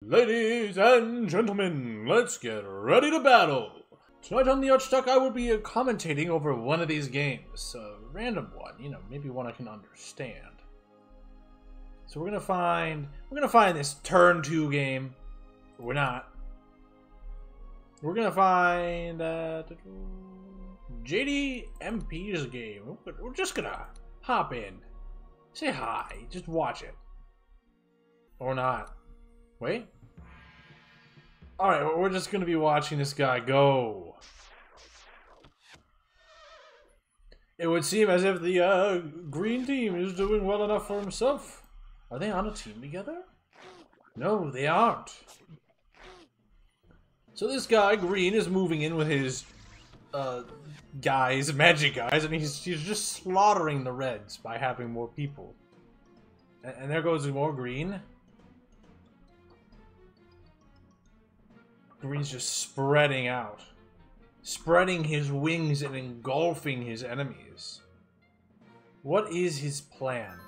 Ladies and gentlemen, let's get ready to battle! Tonight on the Archduck, I will be commentating over one of these games. A random one, maybe one I can understand. So we're gonna find this turn 2 game. We're not. We're gonna find JDMP's game. We're just gonna hop in. Say hi, just watch it. Or not. Wait. Alright, we're just gonna be watching this guy go. It would seem as if the green team is doing well enough for himself. Are they on a team together? No, they aren't. So this guy, green, is moving in with his magic guys, and he's just slaughtering the reds by having more people. And there goes more green. Green's just spreading out. Spreading his wings and engulfing his enemies. What is his plan?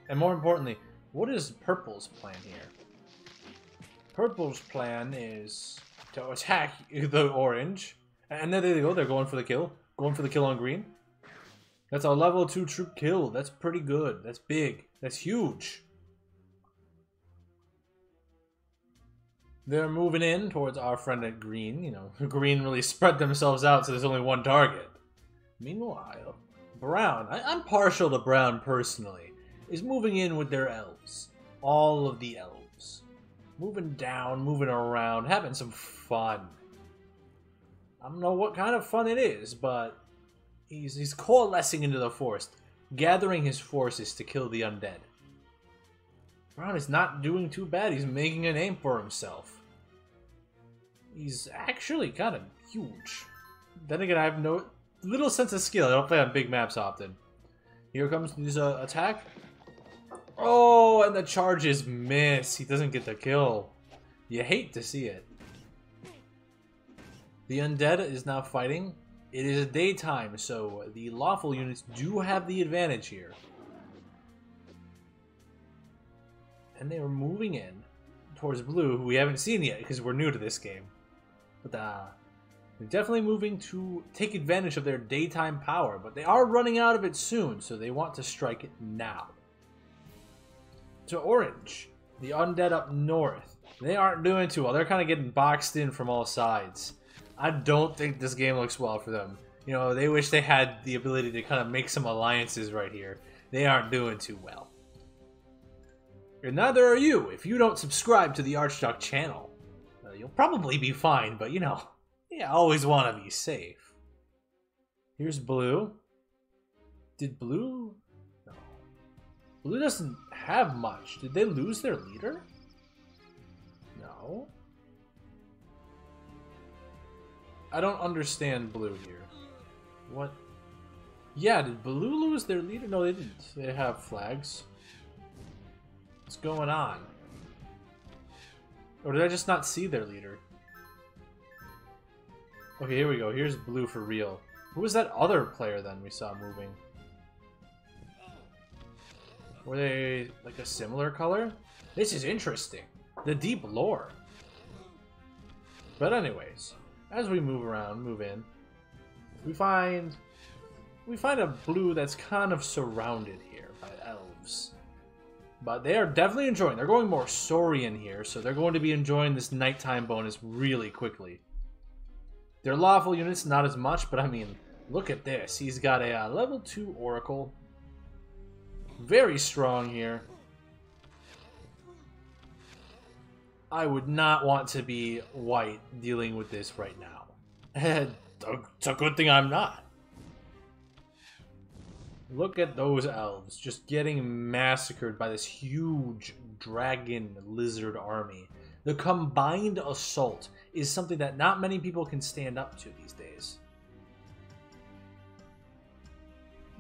And more importantly, what is Purple's plan here? Purple's plan is to attack the orange. And there they go, they're going for the kill. Going for the kill on green. That's a level 2 troop kill. That's pretty good. That's big. That's huge. They're moving in towards our friend at green. Green really spread themselves out so there's only one target. Meanwhile, brown, I'm partial to brown personally, is moving in with their elves. All of the elves. Moving down, moving around, having some fun. I don't know what kind of fun it is, but he's coalescing into the forest, gathering his forces to kill the undead. Brown is not doing too bad. He's making a name for himself. He's actually kind of huge. Then again, I have no little sense of skill. I don't play on big maps often. Here comes his attack. Oh, and the charges miss. He doesn't get the kill. You hate to see it. The undead is now fighting. It is daytime, so the lawful units do have the advantage here. And they are moving in towards blue, who we haven't seen yet because we're new to this game. But they're definitely moving to take advantage of their daytime power, but they are running out of it soon, so they want to strike it now. To orange, the undead up north, they aren't doing too well. They're kind of getting boxed in from all sides. I don't think this game looks well for them. They wish they had the ability to kind of make some alliances right here. They aren't doing too well. And neither are you if you don't subscribe to the Archduck channel. You'll probably be fine, but you always want to be safe. Here's blue. Did blue? No. Blue doesn't have much. Did they lose their leader? No. I don't understand blue here. What? Yeah, did blue lose their leader? No, they didn't. They have flags. What's going on? Or did I just not see their leader? Okay, here we go. Here's blue for real. Who was that other player then we saw moving? Were they like a similar color? This is interesting. The deep lore. But anyways, as we move around, move in, we find a blue that's kind of surrounded here by elves. But they are definitely enjoying. They're going more Saurian here, so they're going to be enjoying this nighttime bonus really quickly. Their lawful units, not as much, but I mean, look at this. He's got a level 2 Oracle. Very strong here. I would not want to be white dealing with this right now. It's a good thing I'm not. Look at those elves just getting massacred by this huge dragon lizard army. The combined assault is something that not many people can stand up to these days.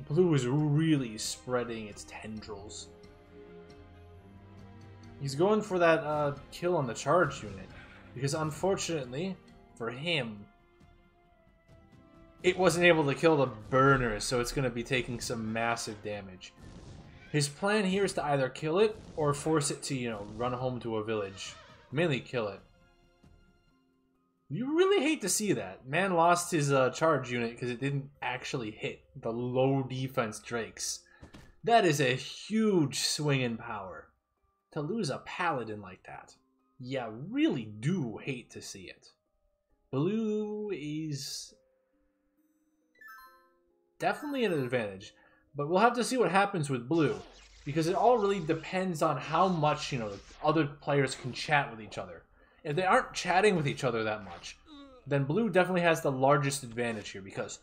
Blue is really spreading its tendrils. He's going for that kill on the charge unit, because unfortunately for him, it wasn't able to kill the burners, so it's going to be taking some massive damage. His plan here is to either kill it or force it to, run home to a village. mainly kill it. You really hate to see that. Man lost his charge unit because it didn't actually hit the low defense Drakes. That is a huge swing in power. To lose a paladin like that. Yeah, really do hate to see it. Blue is definitely an advantage, but we'll have to see what happens with blue, because it all really depends on how much, you know, other players can chat with each other. If they aren't chatting with each other that much, then blue definitely has the largest advantage here, because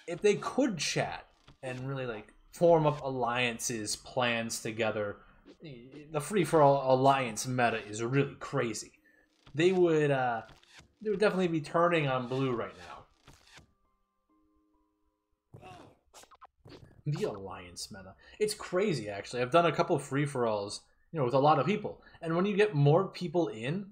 if they could chat and really like form up alliances, plans together, the free-for-all alliance meta is really crazy. They would definitely be turning on blue right now. The alliance meta. It's crazy, actually. I've done a couple of free-for-alls, you know, with a lot of people. And when you get more people in,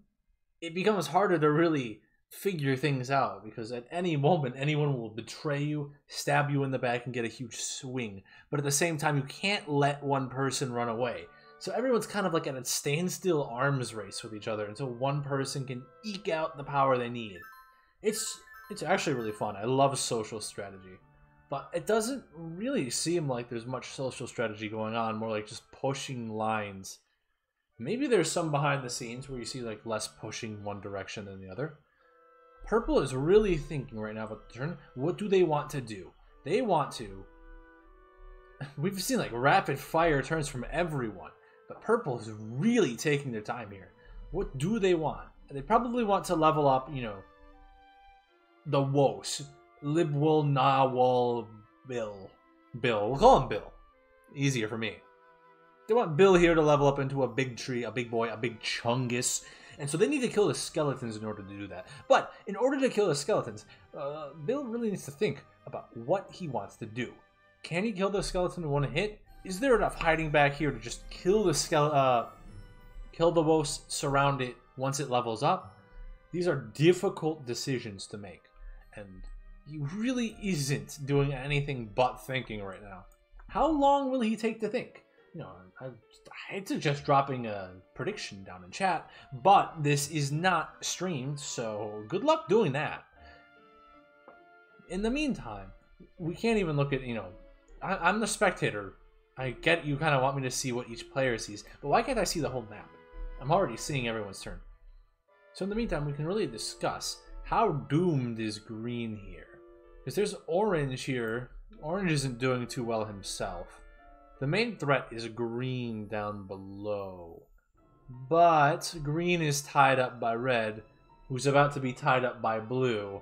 it becomes harder to really figure things out, because at any moment, anyone will betray you, stab you in the back, and get a huge swing. But at the same time, you can't let one person run away. So everyone's kind of like at a standstill arms race with each other until one person can eke out the power they need. It's actually really fun. I love social strategy. But it doesn't really seem like there's much social strategy going on, more like just pushing lines. Maybe there's some behind the scenes where you see like less pushing one direction than the other. Purple is really thinking right now about the turn. What do they want to do? They want to... We've seen like rapid fire turns from everyone. But Purple is really taking their time here. What do they want? They probably want to level up, you know, the woes. Libwol, Nawol, Bill. Bill. We'll call him Bill. Easier for me. They want Bill here to level up into a big tree, a big boy, a big chungus. And so they need to kill the skeletons in order to do that. But in order to kill the skeletons, Bill really needs to think about what he wants to do. Can he kill the skeleton in one hit? Is there enough hiding back here to just kill the kill the woes, surround it once it levels up? These are difficult decisions to make. And he really isn't doing anything but thinking right now. How long will he take to think? You know, I hate suggest dropping a prediction down in chat, but this is not streamed, so good luck doing that. In the meantime, we can't even look at, you know, I'm the spectator. I get you kind of want me to see what each player sees, but why can't I see the whole map? I'm already seeing everyone's turn. So in the meantime, we can really discuss how doomed is green here. Because there's orange here. Orange isn't doing too well himself. The main threat is green down below. But green is tied up by red, who's about to be tied up by blue.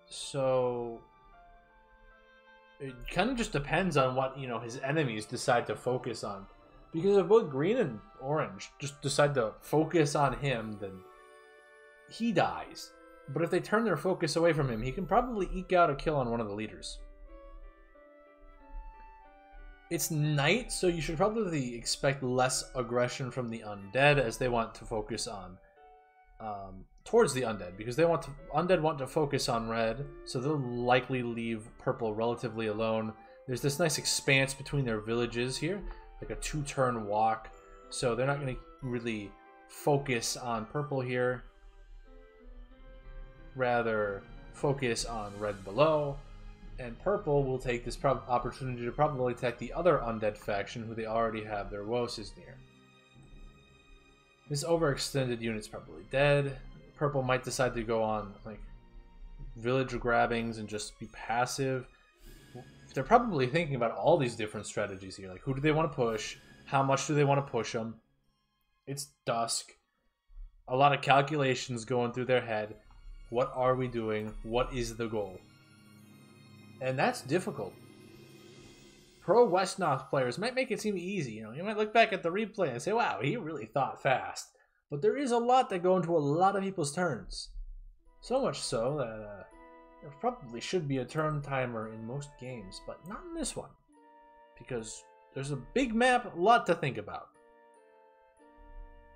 So it kind of just depends on what, you know, his enemies decide to focus on. Because if both green and orange just decide to focus on him, then he dies. But if they turn their focus away from him, he can probably eke out a kill on one of the leaders. It's night, so you should probably expect less aggression from the undead, as they want to focus on towards the undead, because they want to undead want to focus on red, so they'll likely leave purple relatively alone. There's this nice expanse between their villages here, like a 2-turn walk, so they're not going to really focus on purple here, rather focus on red below. And purple will take this opportunity to probably attack the other undead faction, who they already have their woses near. This overextended unit's probably dead. Purple might decide to go on like village grabbings and just be passive. They're probably thinking about all these different strategies here. Like, who do they want to push? How much do they want to push them? It's dusk. A lot of calculations going through their head. What are we doing? What is the goal? And that's difficult. Pro Wesnoth players might make it seem easy. You know, you might look back at the replay and say, wow, he really thought fast. But there is a lot that go into a lot of people's turns. So much so that there probably should be a turn timer in most games, but not in this one. Because there's a big map, a lot to think about.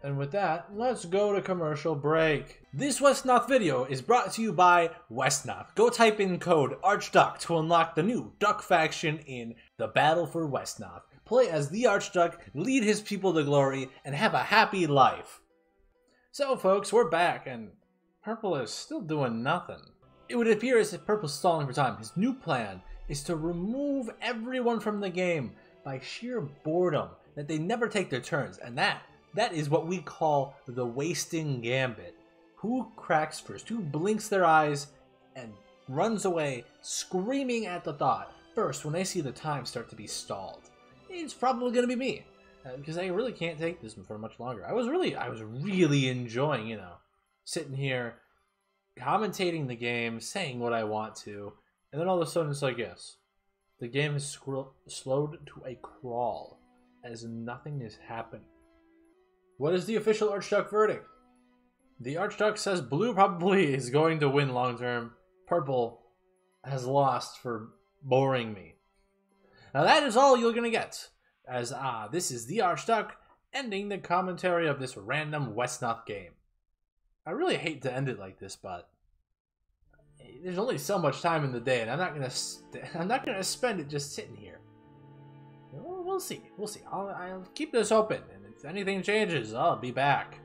And with that, let's go to commercial break. This Wesnoth video is brought to you by Wesnoth. Go type in code ARCHDUCK to unlock the new Duck faction in the Battle for Wesnoth. play as the Archduke, lead his people to glory, and have a happy life. So folks, we're back, and Purple is still doing nothing. It would appear as if Purple's stalling for time. His new plan is to remove everyone from the game by sheer boredom, that they never take their turns, and that is what we call the wasting gambit. Who cracks first? Who blinks their eyes and runs away, screaming at the thought first when they see the time start to be stalled? It's probably going to be me, because I really can't take this for much longer. I was really enjoying, you know, sitting here, commentating the game, saying what I want to, and then all of a sudden it's like, yes, the game has slowed to a crawl as nothing is happening. What is the official Archduke verdict? The Archduke says blue probably is going to win long term. Purple has lost for boring me. Now that is all you're going to get, as this is the Archduke ending the commentary of this random Wesnoth game. I really hate to end it like this, but there's only so much time in the day, and I'm not gonna spend it just sitting here. We'll see. I'll keep this open, and if anything changes, I'll be back.